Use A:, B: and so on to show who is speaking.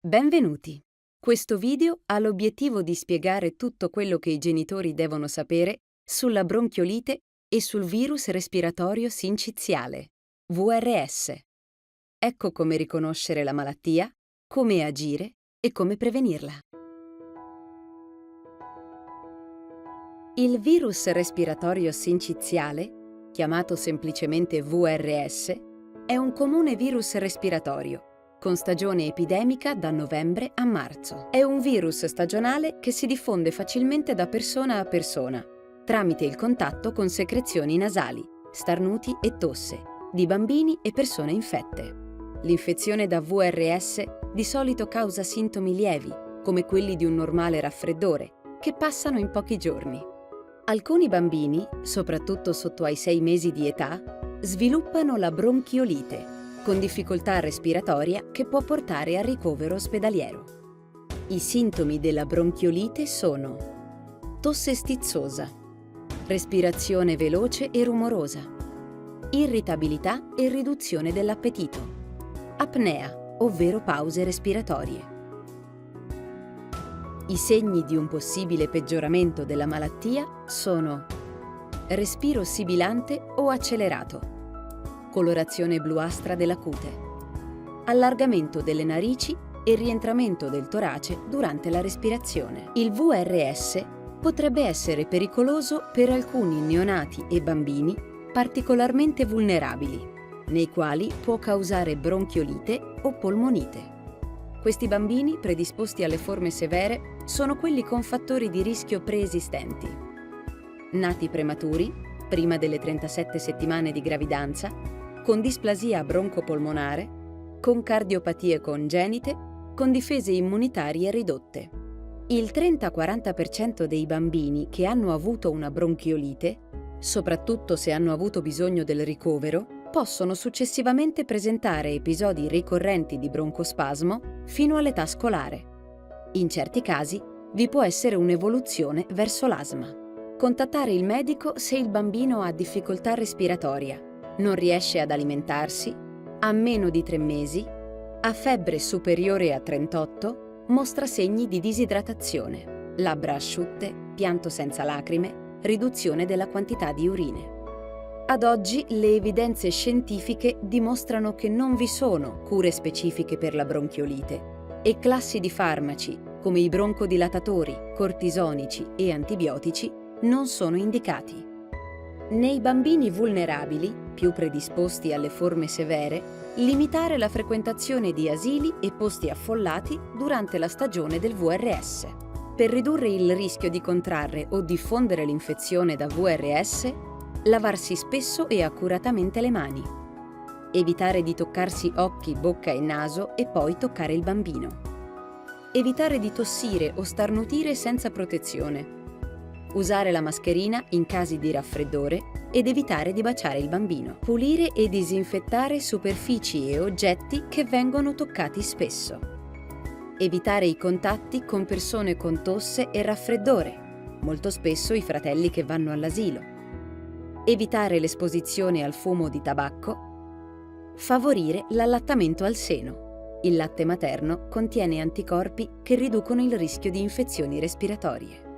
A: Benvenuti! Questo video ha l'obiettivo di spiegare tutto quello che i genitori devono sapere sulla bronchiolite e sul virus respiratorio sinciziale, VRS. Ecco come riconoscere la malattia, come agire e come prevenirla. Il virus respiratorio sinciziale, chiamato semplicemente VRS, è un comune virus respiratorio con stagione epidemica da novembre a marzo. È un virus stagionale che si diffonde facilmente da persona a persona, tramite il contatto con secrezioni nasali, starnuti e tosse, di bambini e persone infette. L'infezione da VRS di solito causa sintomi lievi, come quelli di un normale raffreddore, che passano in pochi giorni. Alcuni bambini, soprattutto sotto ai 6 mesi di età, sviluppano la bronchiolite, con difficoltà respiratoria che può portare al ricovero ospedaliero. I sintomi della bronchiolite sono tosse stizzosa, respirazione veloce e rumorosa, irritabilità e riduzione dell'appetito, apnea, ovvero pause respiratorie. I segni di un possibile peggioramento della malattia sono respiro sibilante o accelerato, colorazione bluastra della cute, allargamento delle narici e rientramento del torace durante la respirazione. Il VRS potrebbe essere pericoloso per alcuni neonati e bambini particolarmente vulnerabili, nei quali può causare bronchiolite o polmonite. Questi bambini predisposti alle forme severe sono quelli con fattori di rischio preesistenti: nati prematuri, prima delle 37 settimane di gravidanza, con displasia broncopolmonare, con cardiopatie congenite, con difese immunitarie ridotte. Il 30-40% dei bambini che hanno avuto una bronchiolite, soprattutto se hanno avuto bisogno del ricovero, possono successivamente presentare episodi ricorrenti di broncospasmo fino all'età scolare. In certi casi vi può essere un'evoluzione verso l'asma. Contattare il medico se il bambino ha difficoltà respiratoria, non riesce ad alimentarsi, ha meno di 3 mesi, ha febbre superiore a 38, mostra segni di disidratazione, labbra asciutte, pianto senza lacrime, riduzione della quantità di urine. Ad oggi le evidenze scientifiche dimostrano che non vi sono cure specifiche per la bronchiolite e classi di farmaci come i broncodilatatori, cortisonici e antibiotici non sono indicati. Nei bambini vulnerabili, più predisposti alle forme severe, limitare la frequentazione di asili e posti affollati durante la stagione del VRS. Per ridurre il rischio di contrarre o diffondere l'infezione da VRS, lavarsi spesso e accuratamente le mani. Evitare di toccarsi occhi, bocca e naso e poi toccare il bambino. Evitare di tossire o starnutire senza protezione. Usare la mascherina in casi di raffreddore ed evitare di baciare il bambino. Pulire e disinfettare superfici e oggetti che vengono toccati spesso. Evitare i contatti con persone con tosse e raffreddore, molto spesso i fratelli che vanno all'asilo. Evitare l'esposizione al fumo di tabacco. Favorire l'allattamento al seno. Il latte materno contiene anticorpi che riducono il rischio di infezioni respiratorie.